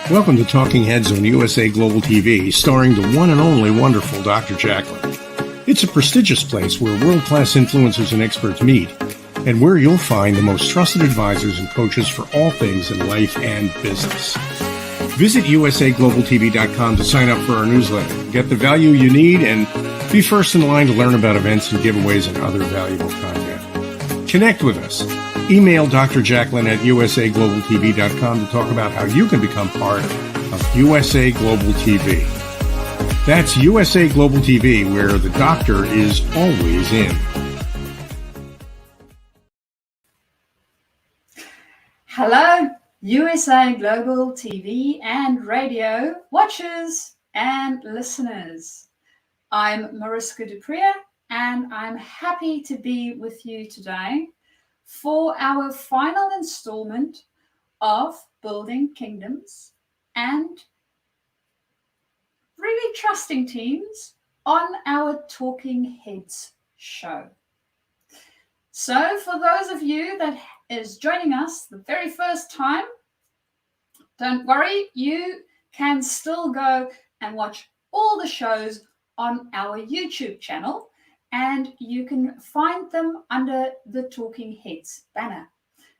Welcome to Talking Heads on USA Global TV, starring the one and only wonderful Dr. Jacqueline. It's a prestigious place where world-class influencers and experts meet, and where you'll find the most trusted advisors and coaches for all things in life and business. Visit usaglobaltv.com to sign up for our newsletter, get the value you need, and be first in line to learn about events and giveaways and other valuable content. Connect with us. Email Dr. Jacqueline at usaglobaltv.com to talk about how you can become part of USA Global TV. That's USA Global TV, where the doctor is always in. Hello, USA Global TV and radio watchers and listeners. I'm Mariska du Preez, and I'm happy to be with you today for our final installment of Building Kingdoms and really trusting teams on our Talking Heads show. So for those of you that is joining us the very first time, don't worry, you can still go and watch all the shows on our YouTube channel, and you can find them under the Talking Heads banner.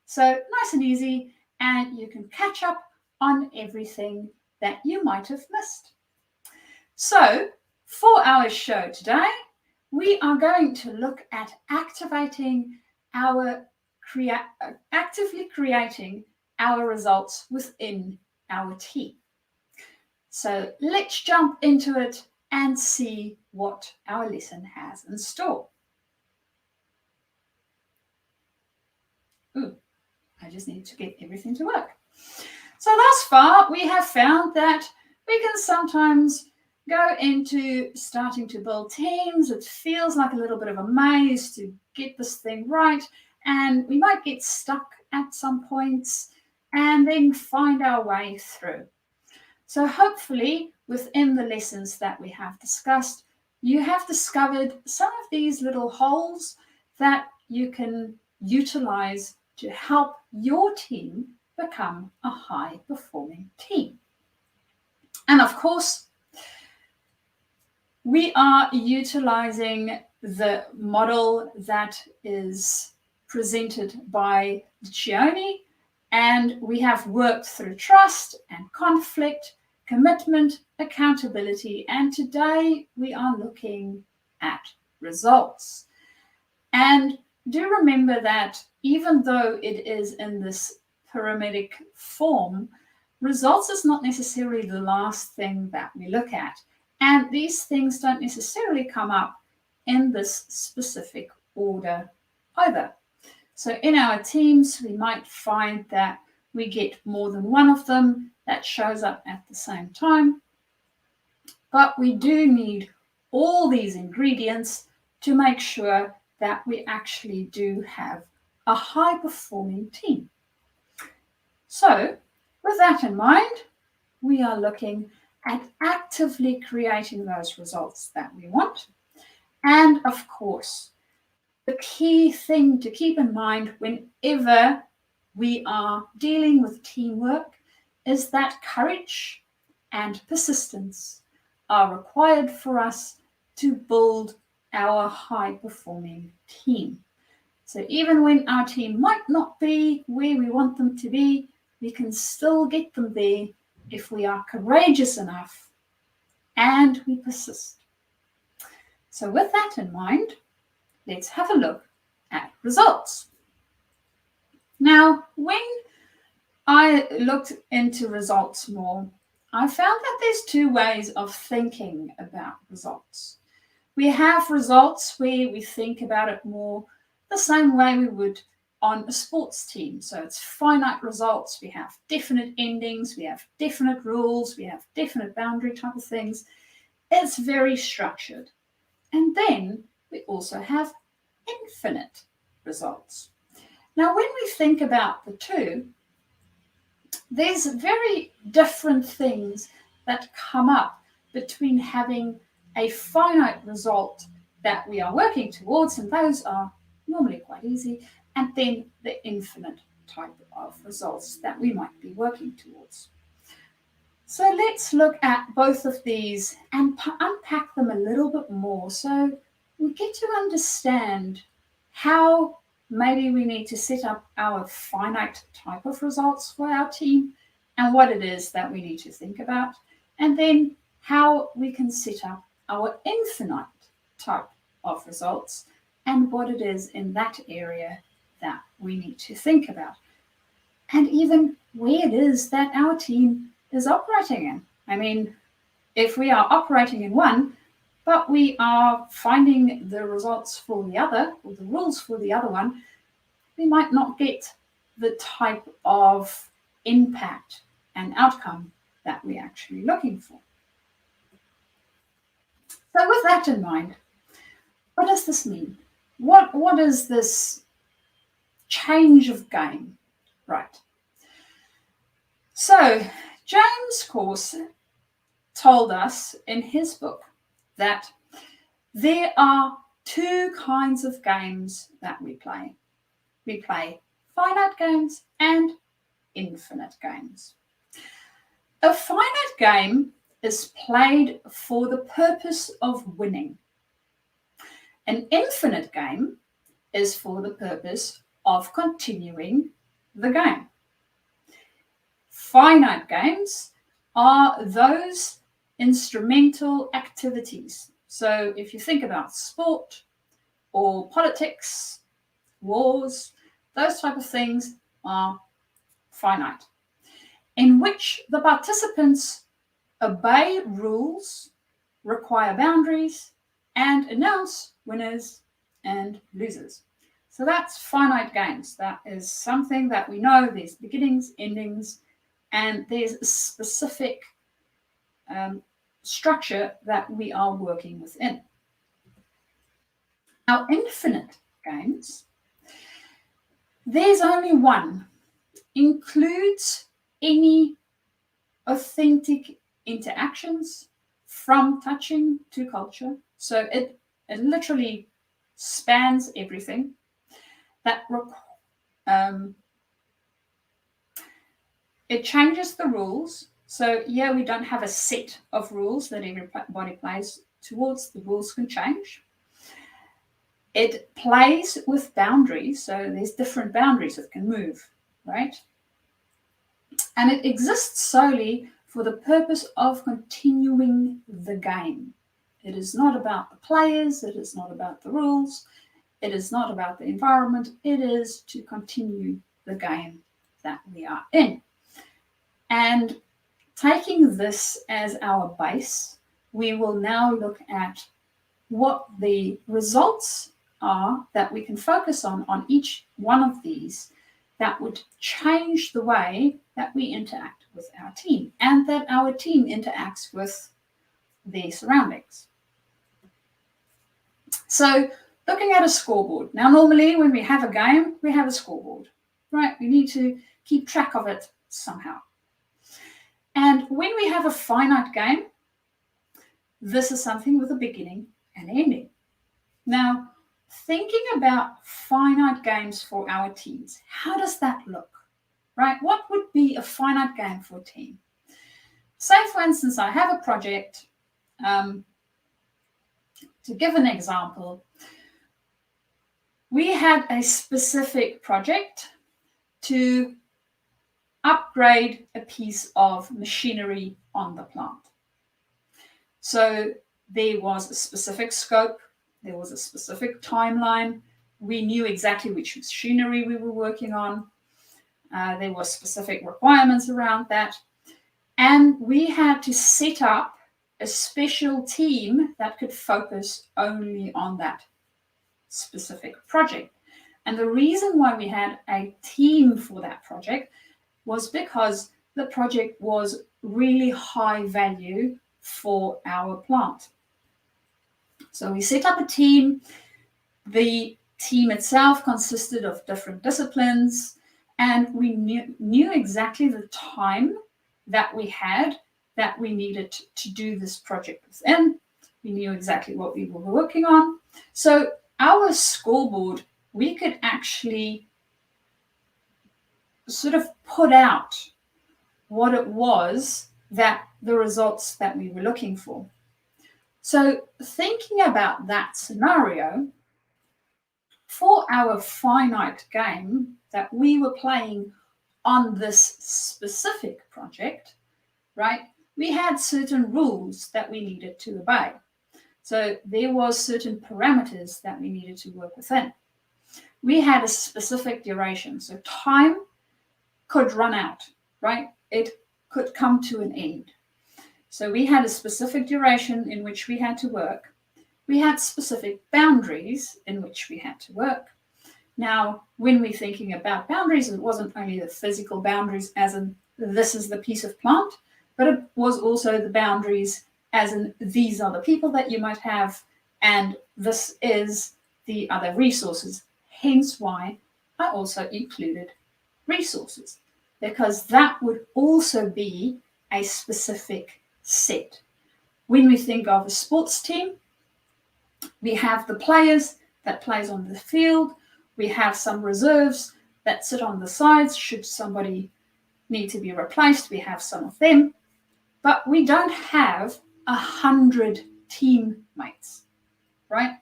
So nice and easy, and you can catch up on everything that you might have missed. So for our show today, we are going to look at actively creating our results within our team. So let's jump into it and see what our lesson has in store. I just need to get everything to work. So thus far, we have found that we can sometimes go into starting to build teams. It feels like a little bit of a maze to get this thing right, and we might get stuck at some points and then find our way through. So hopefully within the lessons that we have discussed, you have discovered some of these little holes that you can utilize to help your team become a high-performing team. And of course, we are utilizing the model that is presented by Cioni, and we have worked through trust and conflict, commitment, accountability, and today we are looking at results. And do remember that even though it is in this pyramidic form, results is not necessarily the last thing that we look at. And these things don't necessarily come up in this specific order either. So in our teams, we might find that we get more than one of them that shows up at the same time. But we do need all these ingredients to make sure that we actually do have a high-performing team. So with that in mind, we are looking at actively creating those results that we want. And of course, the key thing to keep in mind whenever we are dealing with teamwork is that courage and persistence are required for us to build our high-performing team. So even when our team might not be where we want them to be, we can still get them there if we are courageous enough and we persist. So with that in mind, let's have a look at results. Now, when I looked into results more, I found that there's two ways of thinking about results. We have results where we think about it more the same way we would on a sports team. So it's finite results. We have definite endings. We have definite rules. We have definite boundary type of things. It's very structured. And then we also have infinite results. Now, when we think about the two, there's very different things that come up between having a finite result that we are working towards, and those are normally quite easy, and then the infinite type of results that we might be working towards. So let's look at both of these and unpack them a little bit more so we get to understand how maybe we need to set up our finite type of results for our team and what it is that we need to think about, and then how we can set up our infinite type of results and what it is in that area that we need to think about, and even where it is that our team is operating in. I mean, if we are operating in one, but we are finding the results for the other, or the rules for the other one, we might not get the type of impact and outcome that we're actually looking for. So with that in mind, what does this mean? What is this change of game? Right. So James Corse told us in his book that there are two kinds of games that we play. We play finite games and infinite games. A finite game is played for the purpose of winning. An infinite game is for the purpose of continuing the game. Finite games are those instrumental activities. So if you think about sport or politics, wars, those type of things are finite, in which the participants obey rules, require boundaries, and announce winners and losers. So that's finite games. That is something that we know there's beginnings, endings, and there's a specific structure that we are working within. Now, infinite games, there's only one, includes any authentic interactions from touching to culture. So it literally spans everything. It changes the rules. So yeah, we don't have a set of rules that everybody plays towards. The rules can change. It plays with boundaries. So there's different boundaries that can move, right? And it exists solely for the purpose of continuing the game. It is not about the players. It is not about the rules. It is not about the environment. It is to continue the game that we are in. And taking this as our base, we will now look at what the results are that we can focus on each one of these that would change the way that we interact with our team and that our team interacts with their surroundings. So looking at a scoreboard. Now, normally when we have a game, we have a scoreboard, right? We need to keep track of it somehow. And when we have a finite game, this is something with a beginning and ending. Now, thinking about finite games for our teams, how does that look, right? What would be a finite game for a team? Say, for instance, I have a project. To give an example, we had a specific project to upgrade a piece of machinery on the plant. So there was a specific scope, there was a specific timeline. We knew exactly which machinery we were working on. There were specific requirements around that. And we had to set up a special team that could focus only on that specific project. And the reason why we had a team for that project was because the project was really high value for our plant. So we set up a team. The team itself consisted of different disciplines, and we knew exactly the time that we had that we needed to do this project within. We knew exactly what we were working on. So our scoreboard, we could actually sort of put out what it was the results that we were looking for. So thinking about that scenario, for our finite game that we were playing on this specific project, right, we had certain rules that we needed to obey. So there was certain parameters that we needed to work within. We had a specific duration, so time could run out, right? It could come to an end. So we had a specific duration in which we had to work. We had specific boundaries in which we had to work. Now, when we're thinking about boundaries, it wasn't only the physical boundaries, as in this is the piece of plant, but it was also the boundaries as in these are the people that you might have, and this is the other resources. Hence why I also included resources, because that would also be a specific set. When we think of a sports team, we have the players that plays on the field. We have some reserves that sit on the sides. Should somebody need to be replaced, we have some of them. But we don't have 100 teammates, right?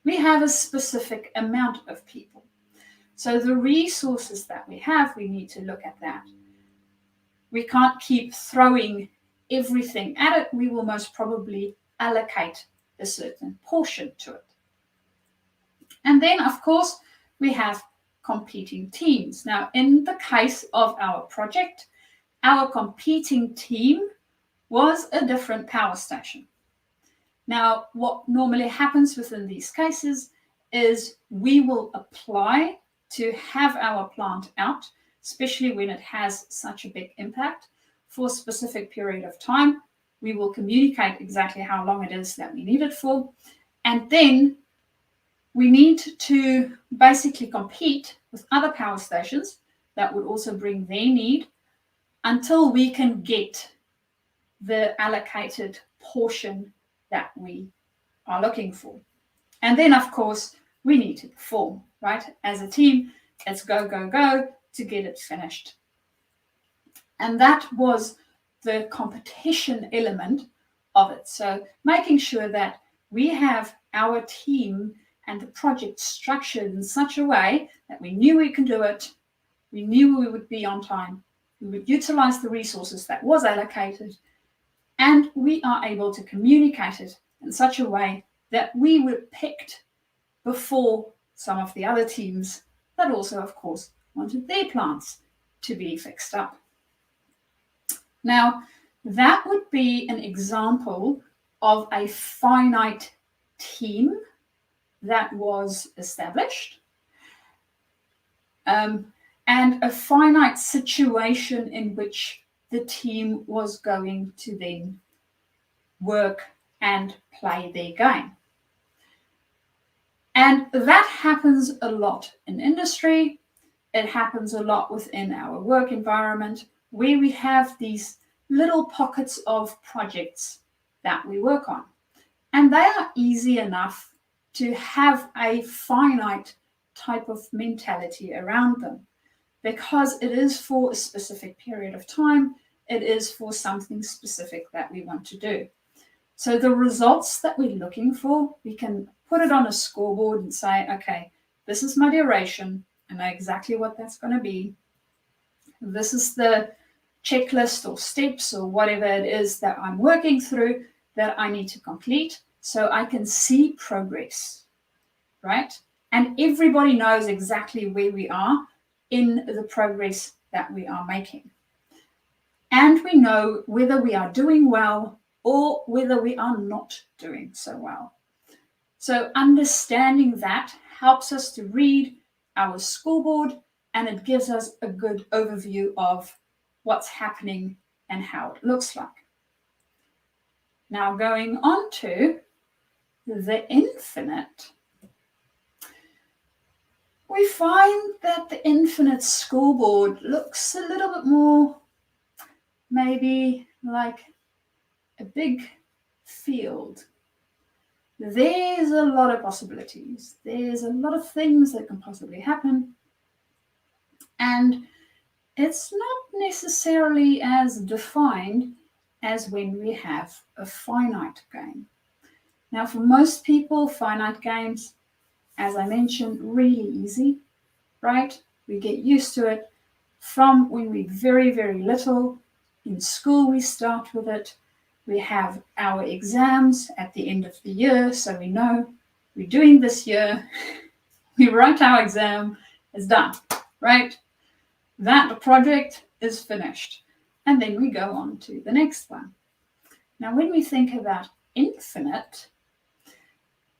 We have a specific amount of people. So the resources that we have, we need to look at that. We can't keep throwing everything at it. We will most probably allocate a certain portion to it. And then, of course, we have competing teams. Now, in the case of our project, our competing team was a different power station. Now, what normally happens within these cases is we will apply to have our plant out, especially when it has such a big impact, for a specific period of time. We will communicate exactly how long it is that we need it for. And then we need to basically compete with other power stations that would also bring their need until we can get the allocated portion that we are looking for. And then, of course, we need to perform, right? As a team, it's go, go, go to get it finished. And that was the competition element of it. So making sure that we have our team and the project structured in such a way that we knew we could do it, we knew we would be on time, we would utilize the resources that was allocated, and we are able to communicate it in such a way that we were picked before some of the other teams that also, of course, wanted their plants to be fixed up. Now, that would be an example of a finite team that was established, and a finite situation in which the team was going to then work and play their game. And that happens a lot in industry. It happens a lot within our work environment, where we have these little pockets of projects that we work on. And they are easy enough to have a finite type of mentality around them, because it is for a specific period of time. It is for something specific that we want to do. So the results that we're looking for, we can put it on a scoreboard and say, okay, this is my duration. I know exactly what that's going to be. This is the checklist or steps or whatever it is that I'm working through that I need to complete, so I can see progress, right? And everybody knows exactly where we are in the progress that we are making. And we know whether we are doing well or whether we are not doing so well. So understanding that helps us to read our scoreboard, and it gives us a good overview of what's happening and how it looks like. Now, going on to the infinite, we find that the infinite scoreboard looks a little bit more maybe like a big field. There's a lot of possibilities. There's a lot of things that can possibly happen. And it's not necessarily as defined as when we have a finite game. Now, for most people, finite games, as I mentioned, really easy, right? We get used to it from when we're very, very little. In school, we start with it. We have our exams at the end of the year, so we know we're doing this year. We write our exam, it's done, right? That project is finished. And then we go on to the next one. Now, when we think about infinite,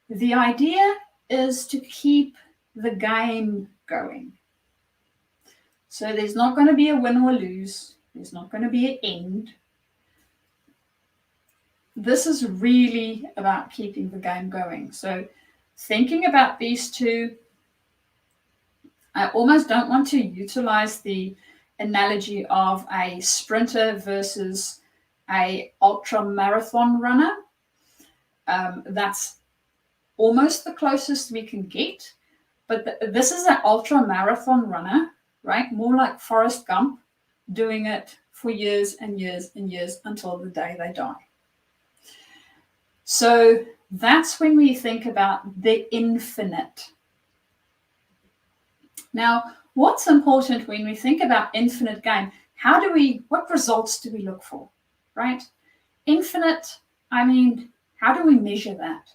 the idea is to keep the game going. So there's not going to be a win or lose. There's not going to be an end. This is really about keeping the game going. So thinking about these two, I almost don't want to utilize the analogy of a sprinter versus a ultra marathon runner. That's almost the closest we can get. But this is an ultra marathon runner, right? More like Forrest Gump, doing it for years and years and years until the day they die. So that's when we think about the infinite. Now, what's important when we think about infinite game? What results do we look for, right? Infinite, how do we measure that?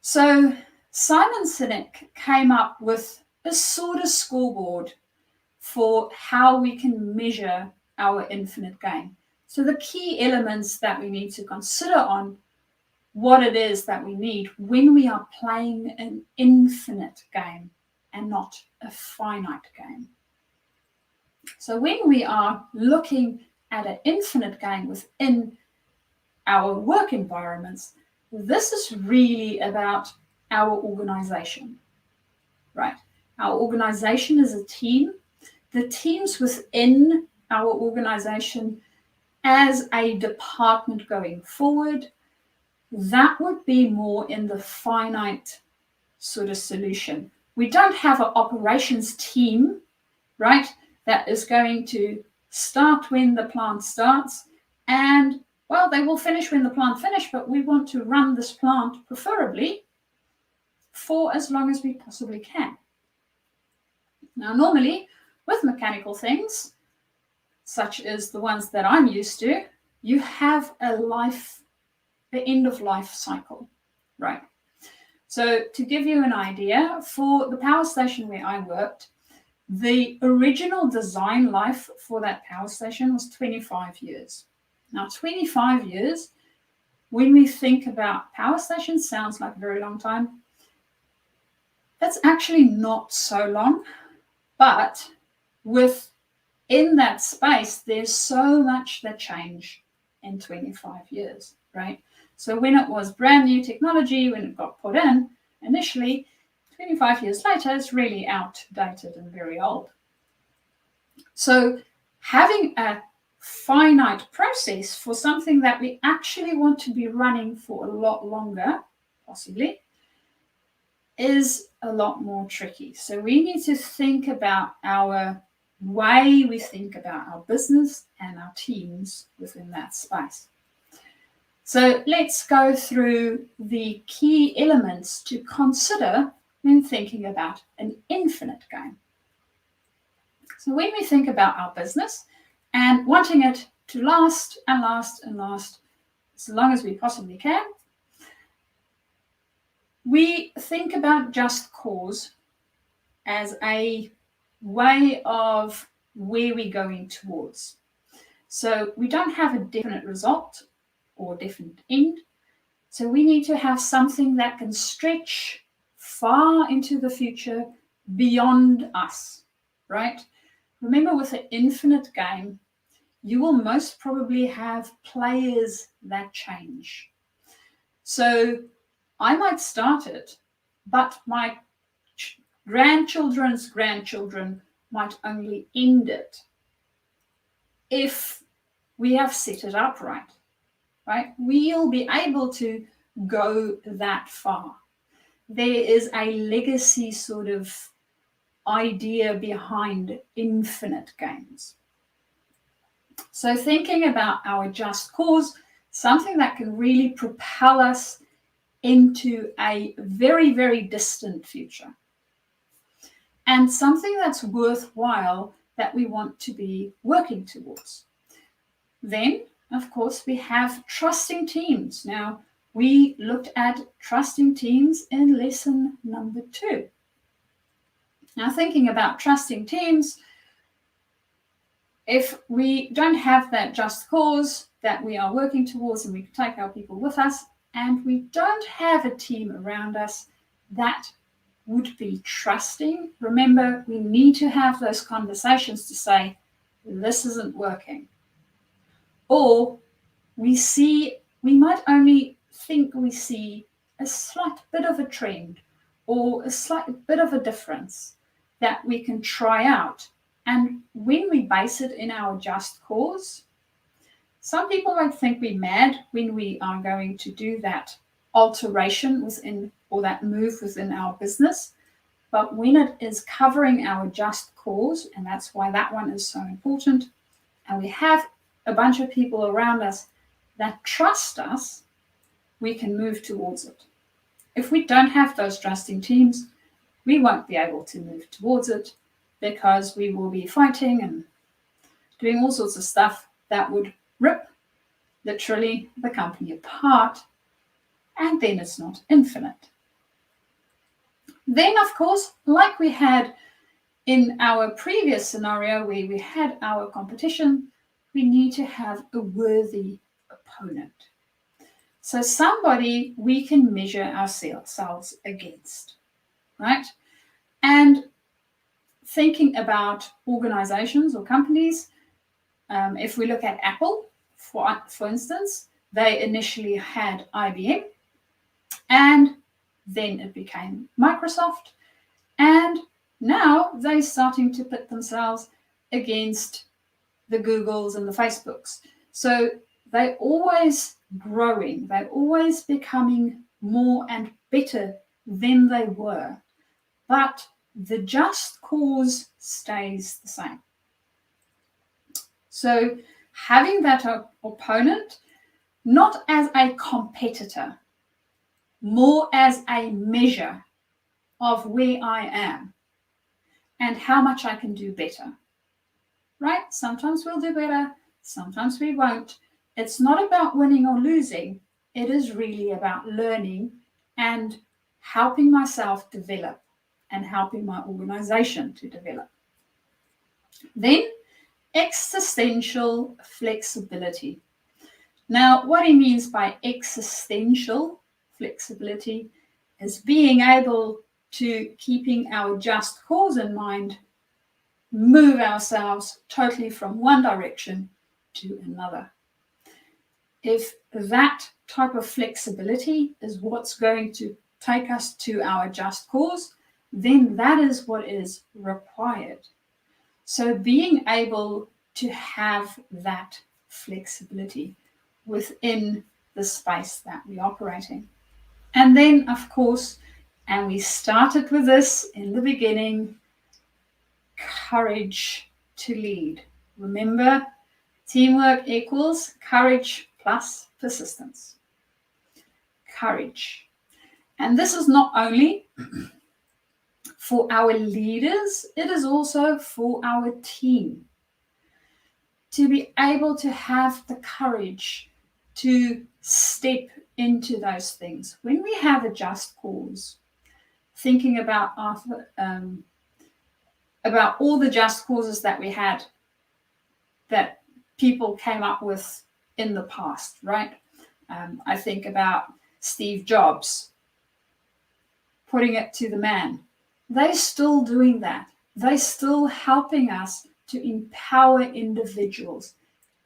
So Simon Sinek came up with a sort of scoreboard for how we can measure our infinite game. So the key elements that we need to consider on what it is that we need when we are playing an infinite game and not a finite game. So when we are looking at an infinite game within our work environments, this is really about our organization, right? Our organization is a team. The teams within our organization as a department going forward, that would be more in the finite sort of solution. We don't have an operations team, right, that is going to start when the plant starts and, well, they will finish when the plant finishes, but we want to run this plant preferably for as long as we possibly can. Now, normally with mechanical things, such as the ones that I'm used to, you have the end of life cycle, right? So to give you an idea, for the power station where I worked, the original design life for that power station was 25 years. Now, 25 years, when we think about power stations, sounds like a very long time. That's actually not so long, but within that space, there's so much that changed in 25 years, right? So when it was brand new technology, when it got put in initially, 25 years later, it's really outdated and very old. So having a finite process for something that we actually want to be running for a lot longer, possibly, is a lot more tricky. So we need to think about our way we think about our business and our teams within that space. So let's go through the key elements to consider when thinking about an infinite game. So when we think about our business and wanting it to last and last and last as long as we possibly can, we think about just cause as a way of where we're going towards. So we don't have a definite result or definite end. So we need to have something that can stretch far into the future beyond us, right? Remember, with an infinite game, you will most probably have players that change. So I might start it, but my grandchildren's grandchildren might only end it if we have set it up right. We'll be able to go that far. There is a legacy sort of idea behind infinite games. So thinking about our just cause, something that can really propel us into a very, very distant future. And something that's worthwhile that we want to be working towards. Then, of course, we have trusting teams. Now, we looked at trusting teams in lesson number 2. Now, thinking about trusting teams, if we don't have that just cause that we are working towards and we can take our people with us, and we don't have a team around us that would be trusting, remember, we need to have those conversations to say, this isn't working. Or we might only think we see a slight bit of a trend or a slight bit of a difference that we can try out. And when we base it in our just cause, some people might think we're mad when we are going to do that alteration within or that move within our business. But when it is covering our just cause, and that's why that one is so important, and we have a bunch of people around us that trust us, we can move towards it. If we don't have those trusting teams, we won't be able to move towards it because we will be fighting and doing all sorts of stuff that would rip literally the company apart, and then it's not infinite. Then, of course, like we had in our previous scenario where we had our competition, we need to have a worthy opponent. So somebody we can measure ourselves against, right? And thinking about organizations or companies, if we look at Apple, for instance, they initially had IBM, and then it became Microsoft, and now they're starting to put themselves against the Googles and the Facebooks. So they're always growing, they're always becoming more and better than they were, but the just cause stays the same. So having that opponent, not as a competitor, more as a measure of where I am and how much I can do better, right? Sometimes we'll do better, sometimes we won't. It's not about winning or losing. It is really about learning and helping myself develop and helping my organization to develop. Then, existential flexibility. Now, what he means by existential flexibility is being able to, keeping our just cause in mind, move ourselves totally from one direction to another. If that type of flexibility is what's going to take us to our just cause, then that is what is required. So being able to have that flexibility within the space that we operate in. And then, of course, and we started with this in the beginning, courage to lead. Remember, teamwork equals courage plus persistence. Courage. And this is not only for our leaders, it is also for our team. To be able to have the courage to step into those things. When we have a just cause, thinking about all the just causes that we had, that people came up with in the past, right? I think about Steve Jobs, putting it to the man. They're still doing that. They're still helping us to empower individuals.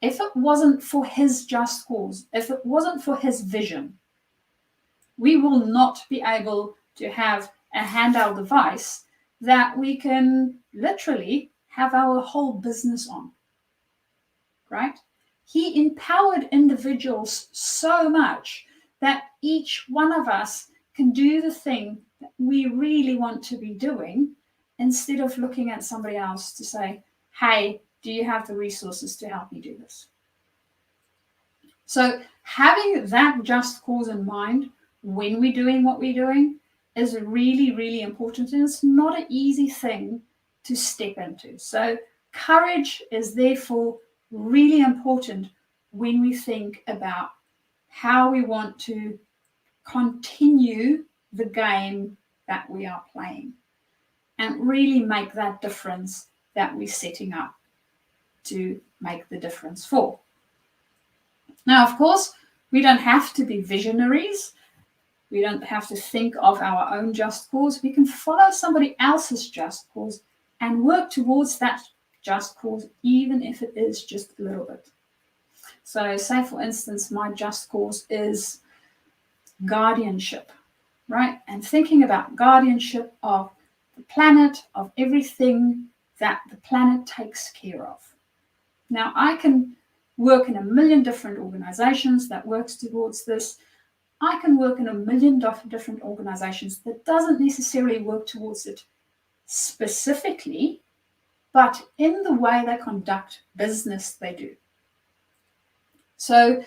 If it wasn't for his just cause, if it wasn't for his vision, we will not be able to have a handheld device that we can literally have our whole business on, right? He empowered individuals so much that each one of us can do the thing that we really want to be doing instead of looking at somebody else to say, hey, do you have the resources to help me do this? So having that just cause in mind when we're doing what we're doing is really, really important. And it's not an easy thing to step into. So courage is therefore really important when we think about how we want to continue the game that we are playing and really make that difference that we're setting up to make the difference for. Now, of course, we don't have to be visionaries. We don't have to think of our own just cause. We can follow somebody else's just cause and work towards that just cause, even if it is just a little bit. So say, for instance, my just cause is guardianship, right? And thinking about guardianship of the planet, of everything that the planet takes care of. Now, I can work in a million different organizations that works towards this. I can work in a million different organizations that doesn't necessarily work towards it specifically, but in the way they conduct business, they do. So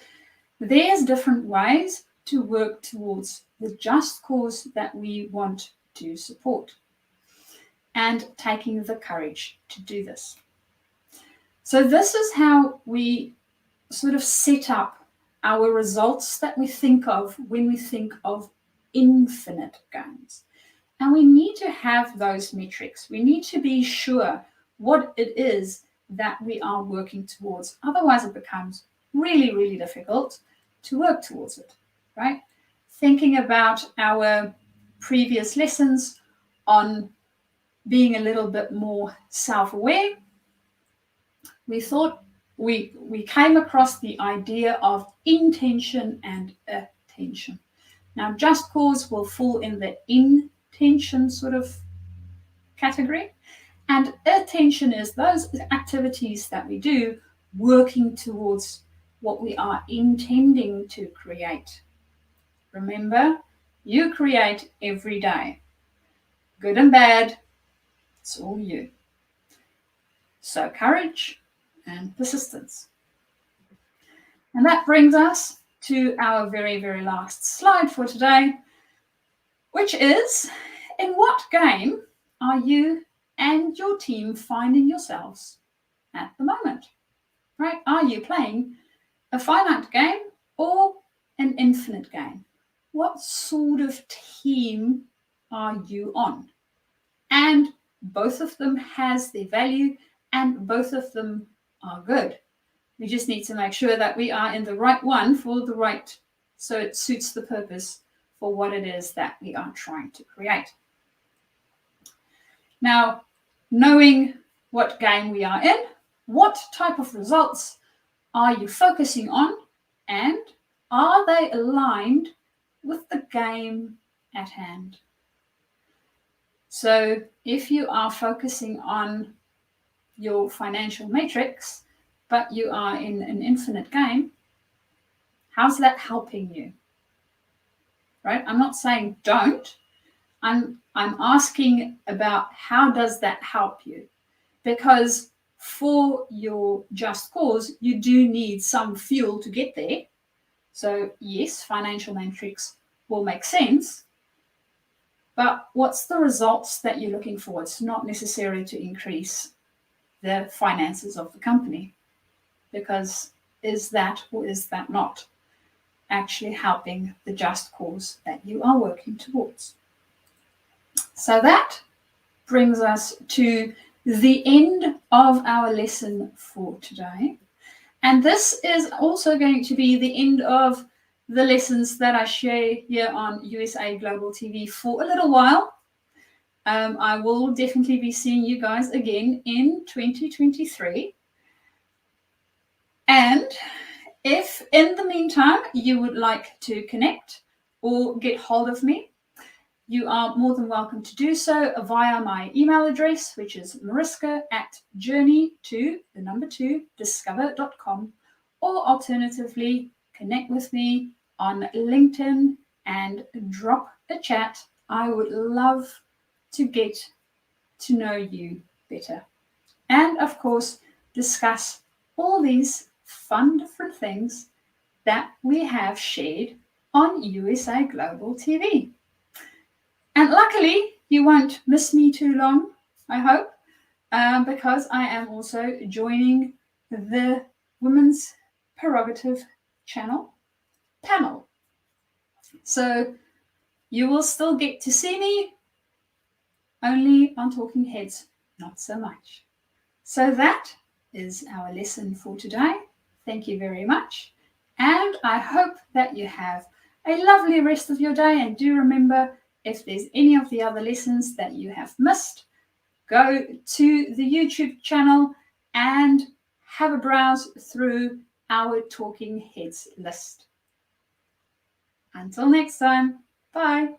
there's different ways to work towards the just cause that we want to support and taking the courage to do this. So this is how we sort of set up our results that we think of when we think of infinite gains. And we need to have those metrics. We need to be sure what it is that we are working towards. Otherwise, it becomes really, really difficult to work towards it, right? Thinking about our previous lessons on being a little bit more self-aware, we thought we came across the idea of intention and attention. Now, just cause will fall in the intention sort of category, and attention is those activities that we do working towards what we are intending to create. Remember, you create every day. Good and bad, it's all you. So courage and persistence. And that brings us to our very, very last slide for today, which is, in what game are you and your team finding yourselves at the moment? Right? Are you playing a finite game or an infinite game? What sort of team are you on? And both of them has their value and both of them are good. We just need to make sure that we are in the right one for the right, so it suits the purpose for what it is that we are trying to create. Now, knowing what game we are in, what type of results are you focusing on, and are they aligned with the game at hand? So if you are focusing on your financial matrix, but you are in an infinite game, how's that helping you? Right? I'm not saying don't. I'm asking about how does that help you? Because for your just cause, you do need some fuel to get there. So yes, financial matrix will make sense. But what's the results that you're looking for? It's not necessarily to increase the finances of the company, because is that or is that not actually helping the just cause that you are working towards? So that brings us to the end of our lesson for today. And this is also going to be the end of the lessons that I share here on USA Global TV for a little while. I will definitely be seeing you guys again in 2023. And if in the meantime you would like to connect or get hold of me, you are more than welcome to do so via my email address, which is mariska@journey2discover.com, or alternatively, connect with me on LinkedIn and drop a chat. I would love to get to know you better. And of course, discuss all these fun different things that we have shared on USA Global TV. And luckily, you won't miss me too long, I hope, because I am also joining the Women's Prerogative channel panel. So you will still get to see me, only on Talking Heads, not so much. So that is our lesson for today. Thank you very much. And I hope that you have a lovely rest of your day. And do remember, if there's any of the other lessons that you have missed, go to the YouTube channel and have a browse through our Talking Heads list. Until next time, bye.